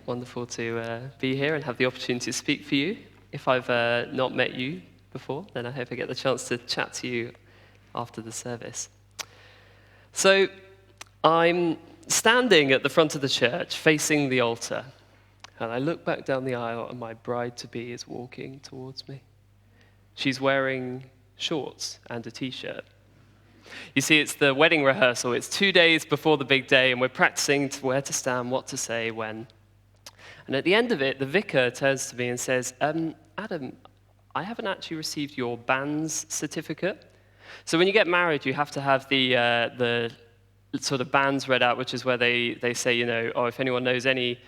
Wonderful to be here and have the opportunity to speak for you. If I've not met you before, then I hope I get the chance to chat to you after the service. So I'm standing at the front of the church facing the altar, and I look back down the aisle and my bride-to-be is walking towards me. She's wearing shorts and a t-shirt. You see, it's the wedding rehearsal. It's 2 days before the big day, and we're practicing where to stand, what to say, when. And at the end of it, the vicar turns to me and says, Adam, I haven't actually received your banns certificate. So when you get married, you have to have the sort of banns read out, which is where they say, if anyone knows any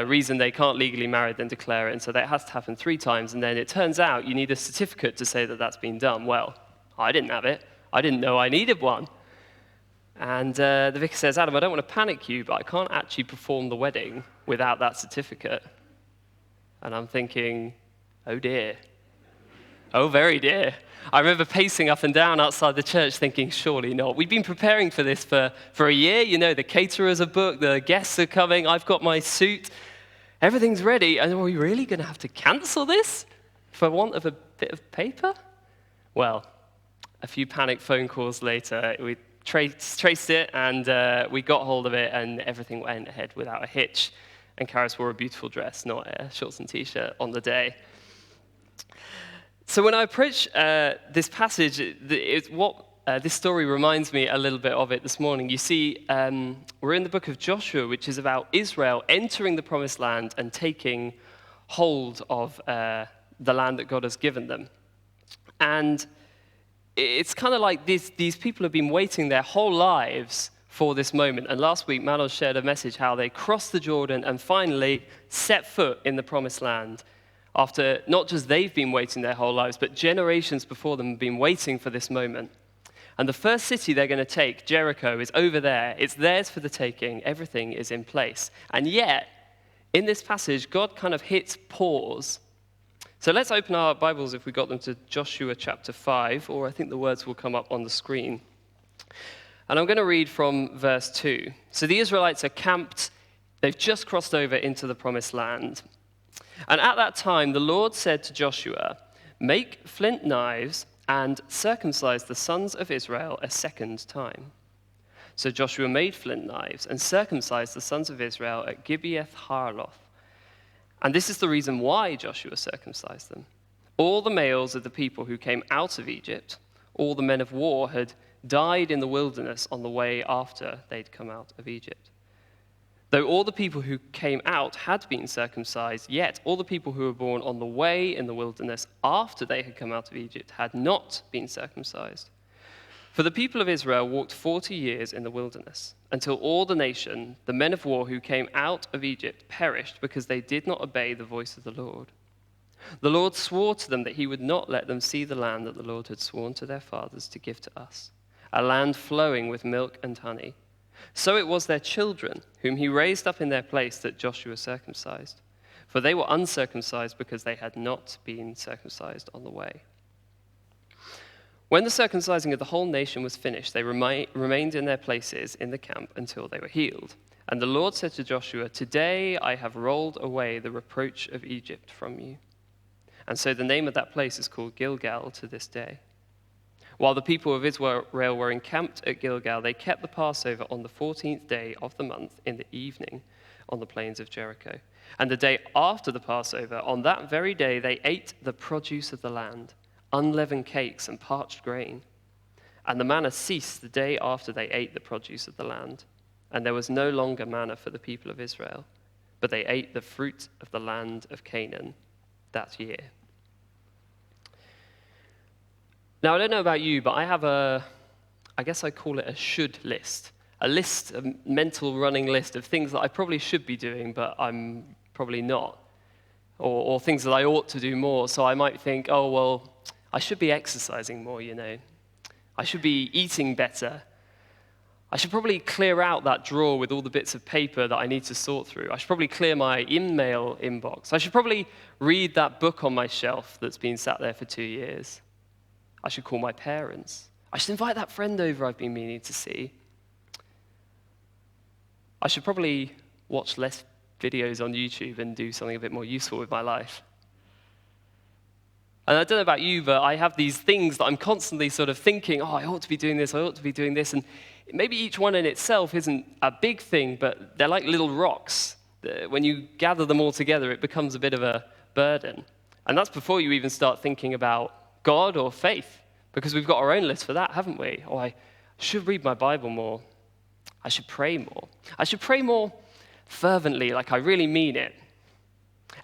reason they can't legally marry, then declare it. And so that has to happen 3 times. And then it turns out you need a certificate to say that that's been done. Well, I didn't have it. I didn't know I needed one. And the vicar says, Adam, I don't want to panic you, but I can't actually perform the wedding without that certificate. And I'm thinking, oh dear. Oh, very dear. I remember pacing up and down outside the church thinking, surely not. We've been preparing for this for a year. The caterers are booked, the guests are coming, I've got my suit. Everything's ready. And are we really going to have to cancel this for want of a bit of paper? Well, a few panic phone calls later, we traced it, and we got hold of it, and everything went ahead without a hitch. And Karis wore a beautiful dress, not a shorts and t-shirt on the day. So when I approach this passage, this story reminds me a little bit of it this morning. You see, we're in the book of Joshua, which is about Israel entering the promised land and taking hold of the land that God has given them. And it's kind of like these people have been waiting their whole lives for this moment. And last week, Manos shared a message how they crossed the Jordan and finally set foot in the promised land after not just they've been waiting their whole lives, but generations before them have been waiting for this moment. And the first city they're going to take, Jericho, is over there. It's theirs for the taking. Everything is in place. And yet, in this passage, God kind of hits pause. So let's open our Bibles, if we got them, to Joshua chapter 5, or I think the words will come up on the screen. And I'm going to read from verse 2. So the Israelites are camped. They've just crossed over into the promised land. And at that time, the Lord said to Joshua, "Make flint knives and circumcise the sons of Israel a second time." So Joshua made flint knives and circumcised the sons of Israel at Gibeath Harloth. And this is the reason why Joshua circumcised them. All the males of the people who came out of Egypt, all the men of war, had died in the wilderness on the way after they'd come out of Egypt. Though all the people who came out had been circumcised, yet all the people who were born on the way in the wilderness after they had come out of Egypt had not been circumcised. For the people of Israel walked 40 years in the wilderness, until all the nation, the men of war who came out of Egypt, perished because they did not obey the voice of the Lord. The Lord swore to them that he would not let them see the land that the Lord had sworn to their fathers to give to us, a land flowing with milk and honey. So it was their children, whom he raised up in their place, that Joshua circumcised. For they were uncircumcised because they had not been circumcised on the way. When the circumcising of the whole nation was finished, they remained in their places in the camp until they were healed. And the Lord said to Joshua, "Today I have rolled away the reproach of Egypt from you." And so the name of that place is called Gilgal to this day. While the people of Israel were encamped at Gilgal, they kept the Passover on the 14th day of the month in the evening on the plains of Jericho. And the day after the Passover, on that very day, they ate the produce of the land, unleavened cakes and parched grain. And the manna ceased the day after they ate the produce of the land. And there was no longer manna for the people of Israel, but they ate the fruit of the land of Canaan that year. Now, I don't know about you, but I have I guess I call it a should list. A mental running list of things that I probably should be doing, but I'm probably not. Or things that I ought to do more. So I might think, oh, well, I should be exercising more, I should be eating better. I should probably clear out that drawer with all the bits of paper that I need to sort through. I should probably clear my email inbox. I should probably read that book on my shelf that's been sat there for 2 years. I should call my parents. I should invite that friend over I've been meaning to see. I should probably watch less videos on YouTube and do something a bit more useful with my life. And I don't know about you, but I have these things that I'm constantly sort of thinking, I ought to be doing this, I ought to be doing this. And maybe each one in itself isn't a big thing, but they're like little rocks. When you gather them all together, it becomes a bit of a burden. And that's before you even start thinking about God or faith, because we've got our own list for that, haven't we? I should read my Bible more. I should pray more. I should pray more fervently, like I really mean it.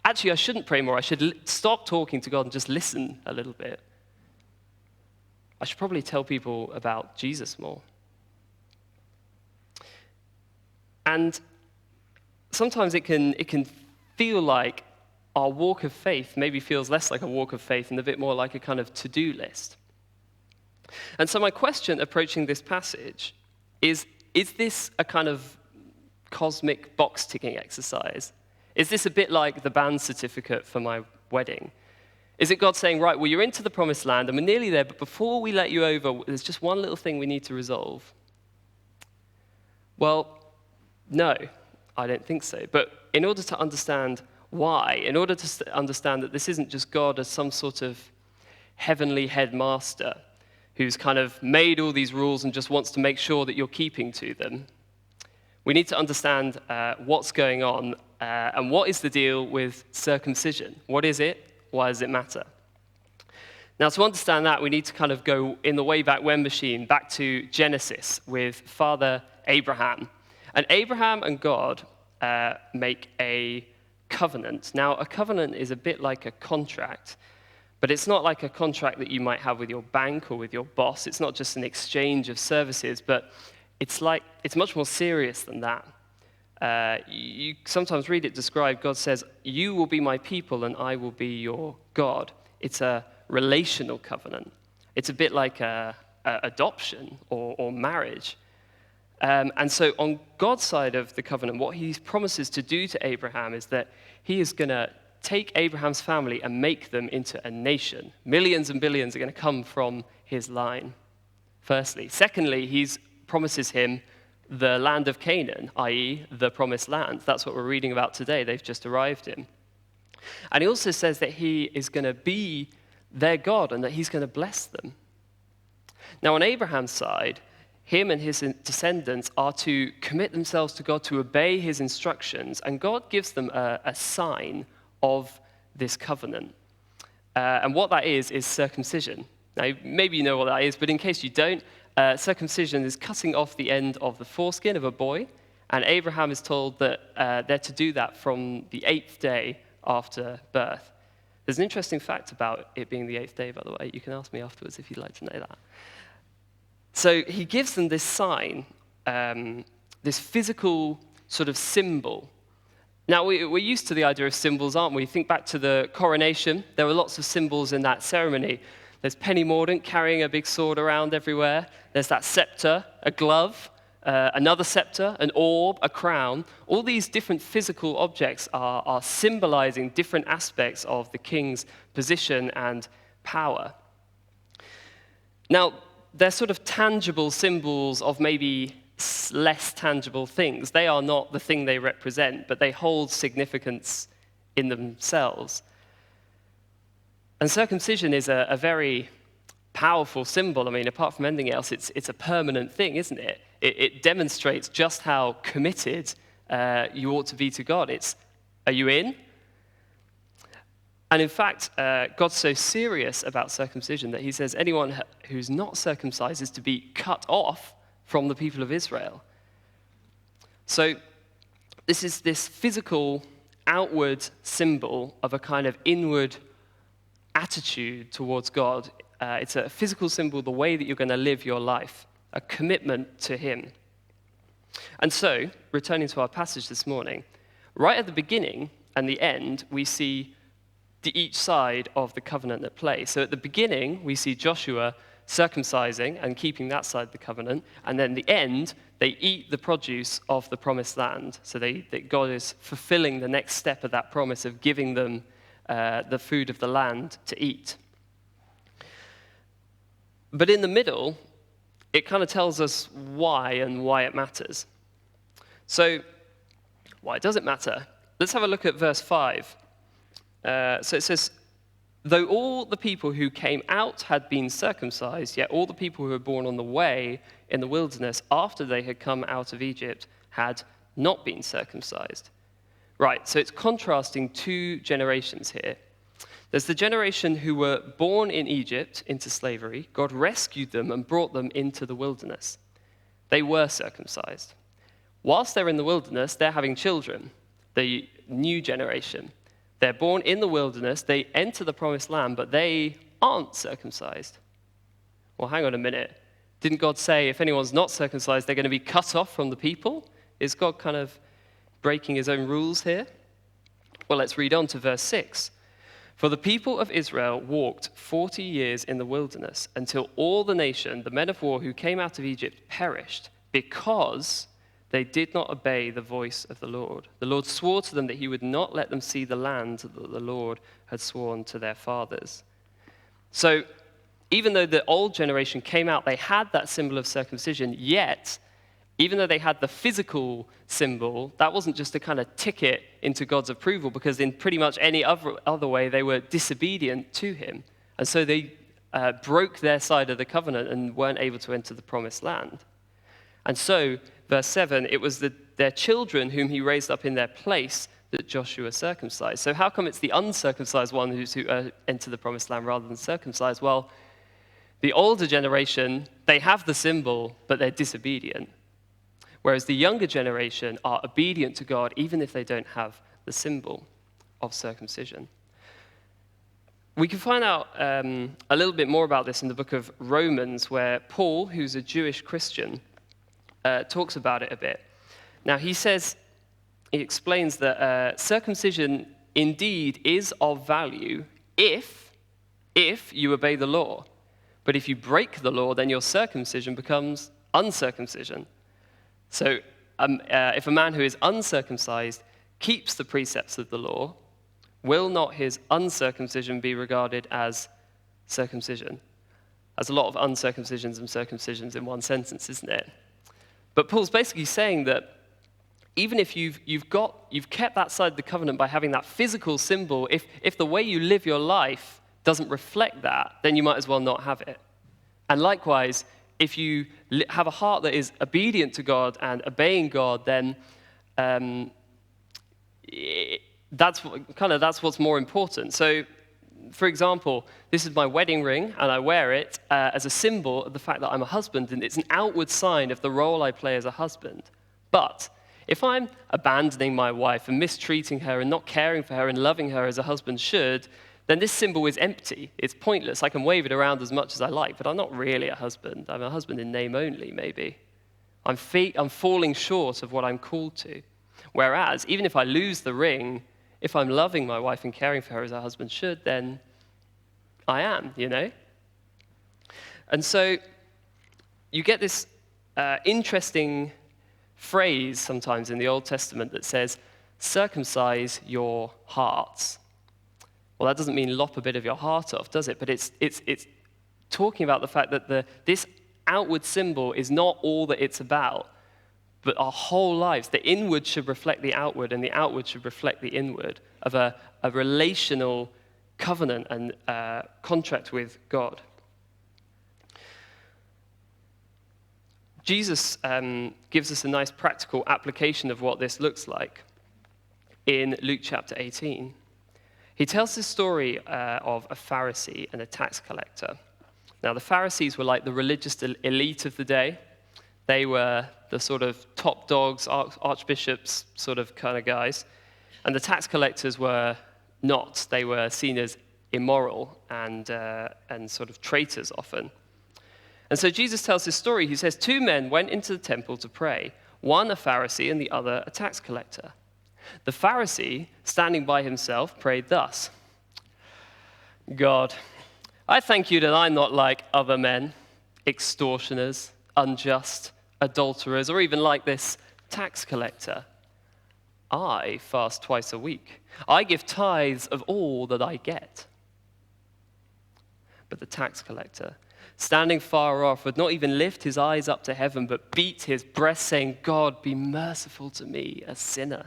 Actually, I shouldn't pray more. I should stop talking to God and just listen a little bit. I should probably tell people about Jesus more. And sometimes it can feel like our walk of faith maybe feels less like a walk of faith and a bit more like a kind of to-do list. And so my question approaching this passage is this a kind of cosmic box-ticking exercise? Is this a bit like the band certificate for my wedding? Is it God saying, right, well, you're into the promised land and we're nearly there, but before we let you over, there's just one little thing we need to resolve? Well, no, I don't think so. But in order to understand why, in order to understand that this isn't just God as some sort of heavenly headmaster who's kind of made all these rules and just wants to make sure that you're keeping to them, we need to understand what's going on and what is the deal with circumcision. What is it? Why does it matter? Now, to understand that, we need to kind of go in the way back when machine, back to Genesis with Father Abraham. And Abraham and God make a covenant. Now, a covenant is a bit like a contract, but it's not like a contract that you might have with your bank or with your boss. It's not just an exchange of services, but it's much more serious than that. You sometimes read it described, God says, you will be my people and I will be your God. It's a relational covenant. It's a bit like adoption or marriage. And so on God's side of the covenant, what he promises to do to Abraham is that he is going to take Abraham's family and make them into a nation. Millions and billions are going to come from his line, firstly. Secondly, he promises him the land of Canaan, i.e. the promised land. That's what we're reading about today. They've just arrived in. And he also says that he is going to be their God and that he's going to bless them. Now, on Abraham's side, him and his descendants are to commit themselves to God, to obey his instructions, and God gives them a sign of this covenant. And what that is circumcision. Now, maybe you know what that is, but in case you don't, circumcision is cutting off the end of the foreskin of a boy, and Abraham is told that they're to do that from the 8th day after birth. There's an interesting fact about it being the 8th day, by the way. You can ask me afterwards if you'd like to know that. So he gives them this sign, this physical sort of symbol. Now, we're used to the idea of symbols, aren't we? Think back to the coronation. There were lots of symbols in that ceremony. There's Penny Mordaunt carrying a big sword around everywhere. There's that scepter, a glove, another scepter, an orb, a crown. All these different physical objects are symbolizing different aspects of the king's position and power. Now, they're sort of tangible symbols of maybe less tangible things. They are not the thing they represent, but they hold significance in themselves. And circumcision is a very powerful symbol. I mean, apart from anything else, it's a permanent thing, isn't it? It demonstrates just how committed you ought to be to God. Are you in? And in fact, God's so serious about circumcision that he says anyone who's not circumcised is to be cut off from the people of Israel. So this is this physical, outward symbol of a kind of inward attitude towards God. It's a physical symbol, the way that you're going to live your life, a commitment to him. And so, returning to our passage this morning, right at the beginning and the end, we see each side of the covenant at play. So at the beginning, we see Joshua circumcising and keeping that side of the covenant, and then the end, they eat the produce of the promised land. So that God is fulfilling the next step of that promise of giving them the food of the land to eat. But in the middle, it kind of tells us why and why it matters. So why does it matter? let's have a look at verse 5. So it says, though all the people who came out had been circumcised, yet all the people who were born on the way in the wilderness after they had come out of Egypt had not been circumcised. Right, so it's contrasting two generations here. There's the generation who were born in Egypt into slavery. God rescued them and brought them into the wilderness. They were circumcised. Whilst they're in the wilderness, they're having children, the new generation. They're born in the wilderness, they enter the promised land, but they aren't circumcised. Well, hang on a minute. Didn't God say if anyone's not circumcised, they're going to be cut off from the people? Is God kind of breaking his own rules here? Well, let's read on to verse 6. For the people of Israel walked 40 years in the wilderness until all the nation, the men of war who came out of Egypt, perished because they did not obey the voice of the Lord. The Lord swore to them that he would not let them see the land that the Lord had sworn to their fathers. So even though the old generation came out, they had that symbol of circumcision, yet even though they had the physical symbol, that wasn't just a kind of ticket into God's approval, because in pretty much any other way, they were disobedient to him. And so they broke their side of the covenant and weren't able to enter the promised land. And so, verse 7, it was their children whom he raised up in their place that Joshua circumcised. So how come it's the uncircumcised ones who enter the promised land rather than circumcised? Well, the older generation, they have the symbol, but they're disobedient. Whereas the younger generation are obedient to God even if they don't have the symbol of circumcision. We can find out a little bit more about this in the book of Romans, where Paul, who's a Jewish Christian, talks about it a bit. Now he explains that circumcision indeed is of value if you obey the law. But if you break the law, then your circumcision becomes uncircumcision. So if a man who is uncircumcised keeps the precepts of the law, will not his uncircumcision be regarded as circumcision? There's a lot of uncircumcisions and circumcisions in one sentence, isn't it? But Paul's basically saying that even if you've kept that side of the covenant by having that physical symbol, if the way you live your life doesn't reflect that, then you might as well not have it. And likewise, if you have a heart that is obedient to God and obeying God, then that's what's more important. So, for example, this is my wedding ring, and I wear it as a symbol of the fact that I'm a husband, and it's an outward sign of the role I play as a husband. But if I'm abandoning my wife and mistreating her and not caring for her and loving her as a husband should, then this symbol is empty. It's pointless. I can wave it around as much as I like, but I'm not really a husband. I'm a husband in name only, maybe. I'm falling short of what I'm called to. Whereas, even if I lose the ring, if I'm loving my wife and caring for her as a husband should, then I am, you know? And so you get this interesting phrase sometimes in the Old Testament that says, circumcise your hearts. Well, that doesn't mean lop a bit of your heart off, does it? But it's talking about the fact that this outward symbol is not all that it's about, but our whole lives. The inward should reflect the outward, and the outward should reflect the inward of a relational covenant and contract with God. Jesus gives us a nice practical application of what this looks like in Luke chapter 18. He tells this story of a Pharisee and a tax collector. Now, the Pharisees were like the religious elite of the day. They were the sort of top dogs, archbishops sort of kind of guys. And the tax collectors were not. They were seen as immoral and sort of traitors often. And so Jesus tells this story. He says, 2 men went into the temple to pray, one a Pharisee and the other a tax collector. The Pharisee, standing by himself, prayed thus: God, I thank you that I'm not like other men, extortioners, unjust, adulterers, or even like this tax collector. I fast twice a week. I give tithes of all that I get. But the tax collector, standing far off, would not even lift his eyes up to heaven, but beat his breast, saying, God, be merciful to me, a sinner.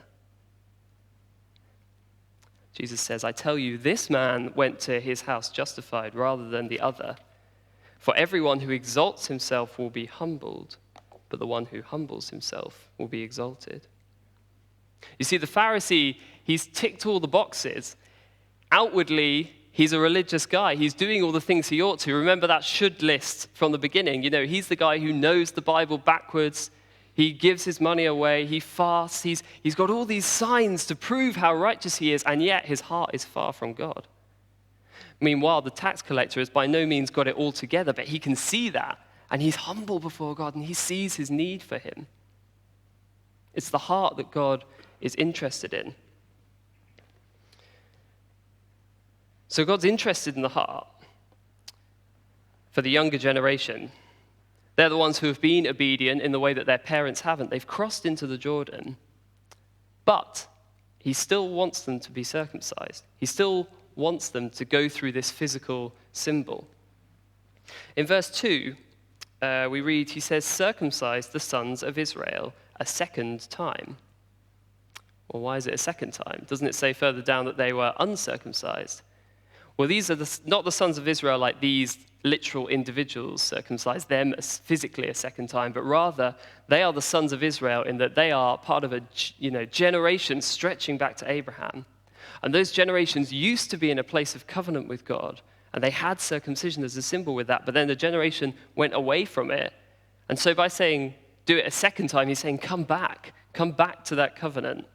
Jesus says, I tell you, this man went to his house justified rather than the other. For everyone who exalts himself will be humbled, but the one who humbles himself will be exalted. You see, the Pharisee, he's ticked all the boxes. Outwardly, he's a religious guy. He's doing all the things he ought to. Remember that should list from the beginning. You know, he's the guy who knows the Bible backwards. He gives his money away. He fasts. He's got all these signs to prove how righteous he is, and yet his heart is far from God. Meanwhile, the tax collector has by no means got it all together, but he can see that, and he's humble before God, and he sees his need for him. It's the heart that God is interested in. So God's interested in the heart for the younger generation. They're the ones who have been obedient in the way that their parents haven't. They've crossed into the Jordan, but he still wants them to be circumcised. He still wants them to go through this physical symbol. In verse 2, we read, he says, circumcise the sons of Israel a second time. Well, why is it a second time? Doesn't it say further down that they were uncircumcised? Well, these are not the sons of Israel like these literal individuals circumcised them physically a second time, but rather they are the sons of Israel in that they are part of a generation stretching back to Abraham. And those generations used to be in a place of covenant with God, and they had circumcision as a symbol with that, but then the generation went away from it. And so by saying, do it a second time, he's saying, come back to that covenant.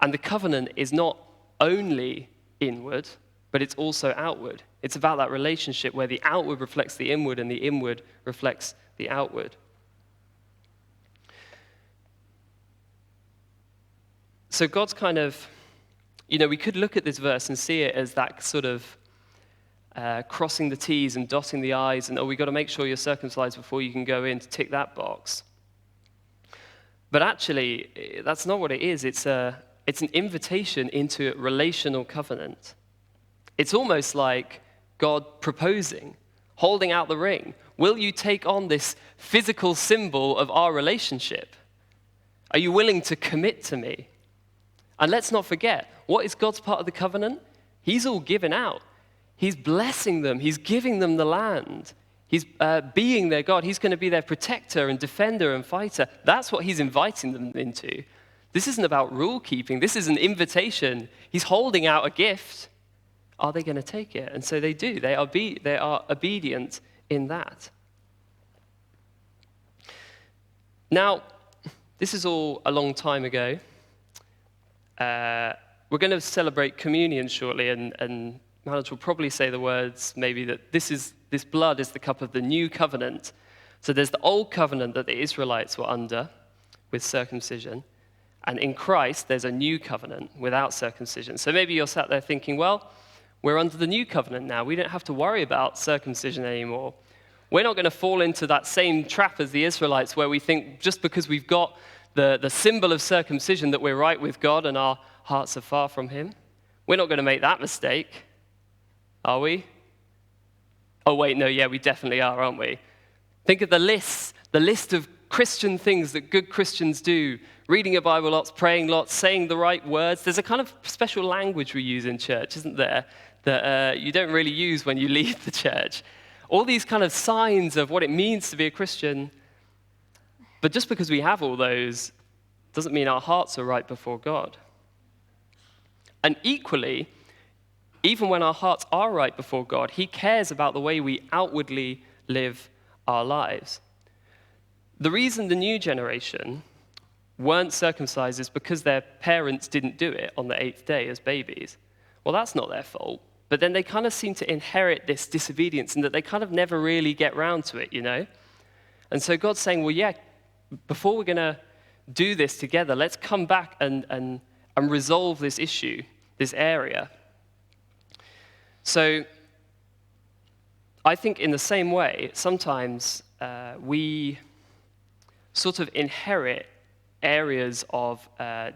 And the covenant is not only inward, but it's also outward. It's about that relationship where the outward reflects the inward and the inward reflects the outward. So God's kind of, we could look at this verse and see it as that sort of crossing the T's and dotting the I's and, we've got to make sure you're circumcised before you can go in to tick that box. But actually, that's not what it is. It's an invitation into a relational covenant. It's almost like God proposing, holding out the ring. Will you take on this physical symbol of our relationship? Are you willing to commit to me? And let's not forget, what is God's part of the covenant? He's all given out. He's blessing them. He's giving them the land. He's being their God. He's going to be their protector and defender and fighter. That's what he's inviting them into. This isn't about rule keeping. This is an invitation. He's holding out a gift. Are they going to take it? And so they do. They are obedient in that. Now, this is all a long time ago. We're going to celebrate communion shortly, and Manoj will probably say the words maybe that this blood is the cup of the new covenant. So there's the old covenant that the Israelites were under with circumcision, and in Christ there's a new covenant without circumcision. So maybe you're sat there thinking, well, we're under the new covenant now. We don't have to worry about circumcision anymore. We're not going to fall into that same trap as the Israelites where we think just because we've got the symbol of circumcision that we're right with God and our hearts are far from him. We're not going to make that mistake, are we? Oh, wait, no, yeah, we definitely are, aren't we? Think of the list of Christian things that good Christians do. Reading a Bible lots, praying lots, saying the right words. There's a kind of special language we use in church, isn't there, that you don't really use when you leave the church. All these kind of signs of what it means to be a Christian. But just because we have all those doesn't mean our hearts are right before God. And equally, even when our hearts are right before God, he cares about the way we outwardly live our lives. The reason the new generation weren't circumcised is because their parents didn't do it on the 8th day as babies. Well, that's not their fault. But then they kind of seem to inherit this disobedience and that they kind of never really get round to it, And so God's saying, well, yeah, before we're going to do this together, let's come back and resolve this issue, this area. So I think in the same way, sometimes we sort of inherit areas of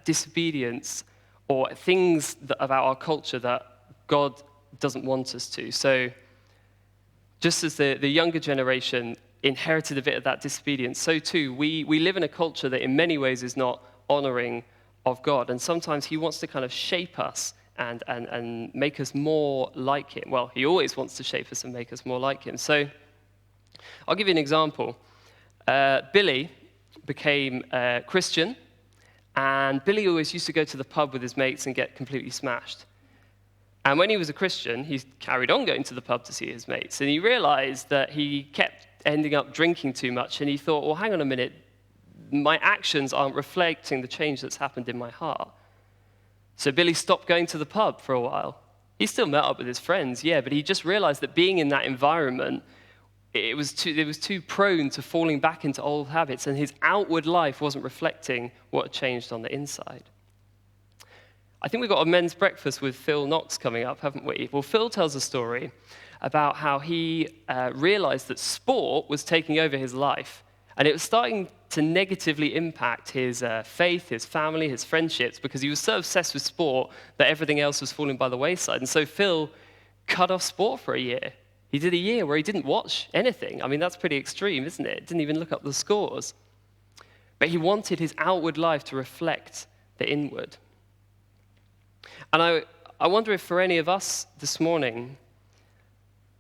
disobedience or things about our culture that God doesn't want us to. So just as the younger generation inherited a bit of that disobedience, so too we live in a culture that in many ways is not honoring of God. And sometimes he wants to kind of shape us and make us more like him. Well, he always wants to shape us and make us more like him. So I'll give you an example. Billy became a Christian, and Billy always used to go to the pub with his mates and get completely smashed. And when he was a Christian, he carried on going to the pub to see his mates, and he realized that he kept ending up drinking too much, and he thought, well, hang on a minute, my actions aren't reflecting the change that's happened in my heart. So Billy stopped going to the pub for a while. He still met up with his friends, yeah, but he just realized that being in that environment, it was too prone to falling back into old habits, and his outward life wasn't reflecting what had changed on the inside. I think we've got a men's breakfast with Phil Knox coming up, haven't we? Well, Phil tells a story about how he realized that sport was taking over his life, and it was starting to negatively impact his faith, his family, his friendships, because he was so obsessed with sport that everything else was falling by the wayside. And so Phil cut off sport for a year. He did a year where he didn't watch anything. I mean, that's pretty extreme, isn't it? Didn't even look up the scores. But he wanted his outward life to reflect the inward. And I wonder if for any of us this morning,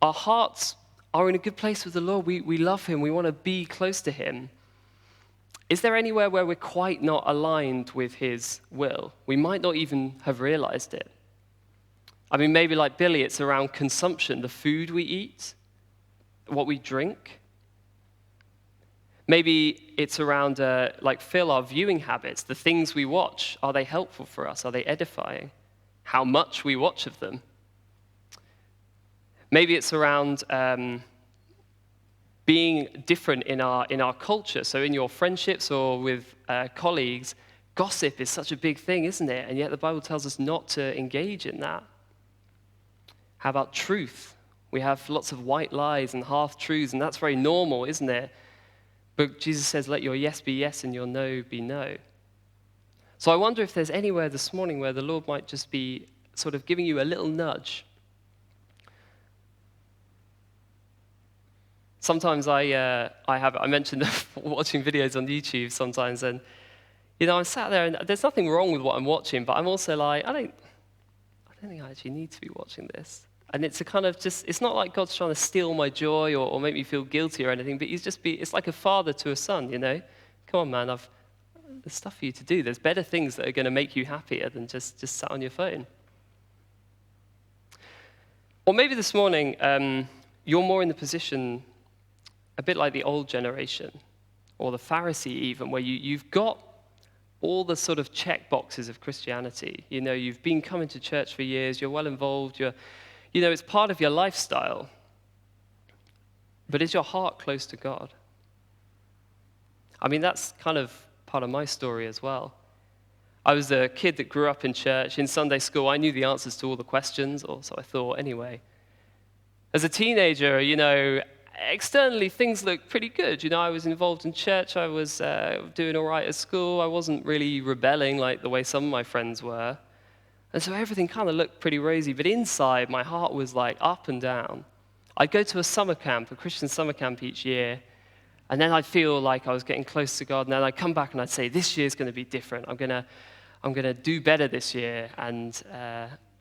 our hearts are in a good place with the Lord. We love him. We want to be close to him. Is there anywhere where we're quite not aligned with his will? We might not even have realized it. I mean, maybe like Billy, it's around consumption, the food we eat, what we drink. Maybe it's around, like Phil, our viewing habits, the things we watch. Are they helpful for us? Are they edifying? How much we watch of them. Maybe it's around being different in our culture. So in your friendships or with colleagues, gossip is such a big thing, isn't it? And yet the Bible tells us not to engage in that. How about truth? We have lots of white lies and half-truths, and that's very normal, isn't it? But Jesus says, let your yes be yes and your no be no. So I wonder if there's anywhere this morning where the Lord might just be sort of giving you a little nudge. Sometimes I mentioned watching videos on YouTube sometimes, and I'm sat there and there's nothing wrong with what I'm watching, but I'm also like, I don't think I actually need to be watching this. And it's a kind of just, it's not like God's trying to steal my joy or make me feel guilty or anything, but it's like a father to a son, Come on, man, there's stuff for you to do. There's better things that are going to make you happier than just sat on your phone. Or maybe this morning, you're more in the position, a bit like the old generation, or the Pharisee even, where you've got all the sort of check boxes of Christianity. You've been coming to church for years, you're well involved, it's part of your lifestyle. But is your heart close to God? I mean, that's kind of part of my story as well. I was a kid that grew up in church. In Sunday school, I knew the answers to all the questions, or so I thought anyway. As a teenager, externally things looked pretty good. I was involved in church. I was doing all right at school. I wasn't really rebelling like the way some of my friends were. And so everything kind of looked pretty rosy. But inside, my heart was like up and down. I'd go to a summer camp, a Christian summer camp each year. And then I'd feel like I was getting close to God. And then I'd come back and I'd say, this year's going to be different. I'm going to do better this year. And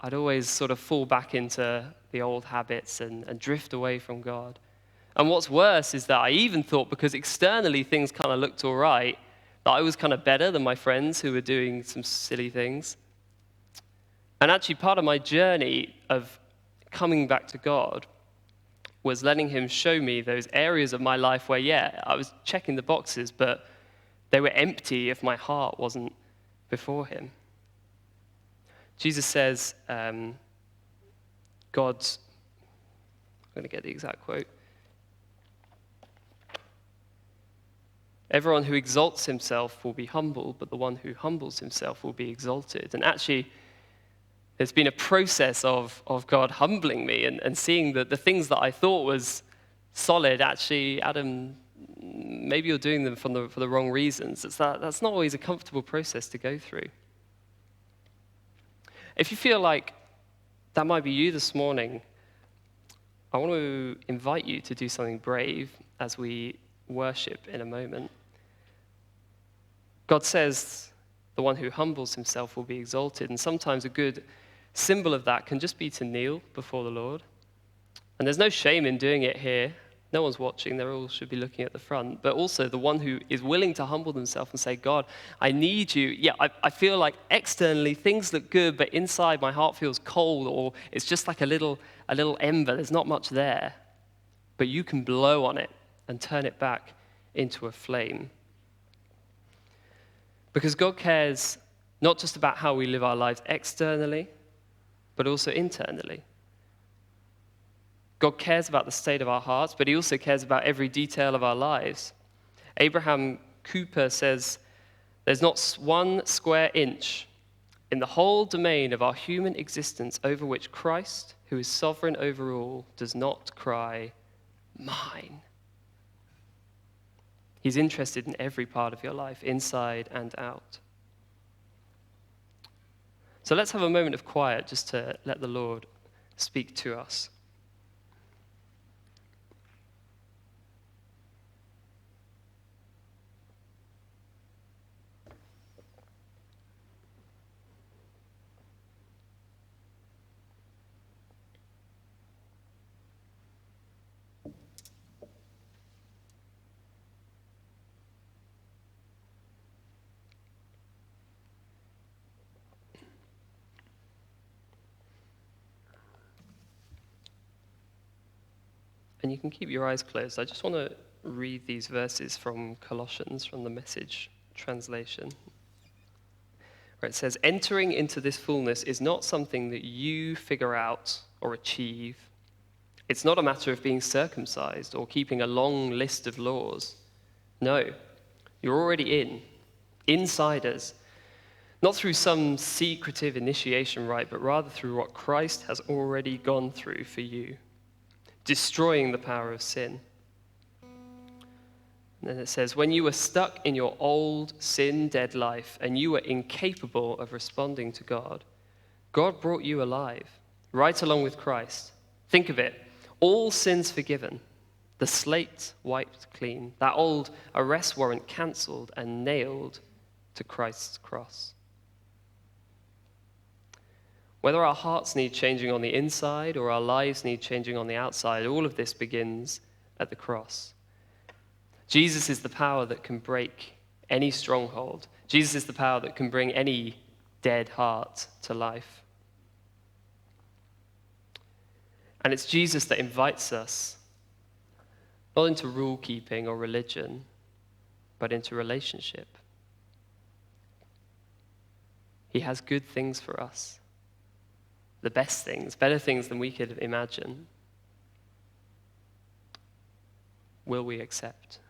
I'd always sort of fall back into the old habits and drift away from God. And what's worse is that I even thought, because externally things kind of looked all right, that I was kind of better than my friends who were doing some silly things. And actually part of my journey of coming back to God was letting him show me those areas of my life where, yeah, I was checking the boxes, but they were empty if my heart wasn't before him. Jesus says, I'm going to get the exact quote. Everyone who exalts himself will be humbled, but the one who humbles himself will be exalted. And actually, there's been a process of God humbling me and seeing that the things that I thought was solid, actually, Adam, maybe you're doing them for the wrong reasons. That's not always a comfortable process to go through. If you feel like that might be you this morning, I want to invite you to do something brave as we worship in a moment. God says the one who humbles himself will be exalted, and sometimes a good symbol of that can just be to kneel before the Lord. And there's no shame in doing it here. No one's watching. They all should be looking at the front. But also the one who is willing to humble themselves and say, God, I need you. Yeah, I feel like externally things look good, but inside my heart feels cold, or it's just like a little ember. There's not much there. But you can blow on it and turn it back into a flame. Because God cares not just about how we live our lives externally, but also internally. God cares about the state of our hearts, but he also cares about every detail of our lives. Abraham Cooper says, there's not one square inch in the whole domain of our human existence over which Christ, who is sovereign over all, does not cry, mine. He's interested in every part of your life, inside and out. So let's have a moment of quiet just to let the Lord speak to us. And you can keep your eyes closed. I just want to read these verses from Colossians, from the Message translation, where it says, entering into this fullness is not something that you figure out or achieve. It's not a matter of being circumcised or keeping a long list of laws. No, you're already insiders, not through some secretive initiation rite, but rather through what Christ has already gone through for you, destroying the power of sin. And then it says, when you were stuck in your old sin-dead life and you were incapable of responding to God, God brought you alive, right along with Christ. Think of it, all sins forgiven, the slate wiped clean, that old arrest warrant cancelled and nailed to Christ's cross. Whether our hearts need changing on the inside or our lives need changing on the outside, all of this begins at the cross. Jesus is the power that can break any stronghold. Jesus is the power that can bring any dead heart to life. And it's Jesus that invites us, not into rule-keeping or religion, but into relationship. He has good things for us. The best things, better things than we could imagine. Will we accept?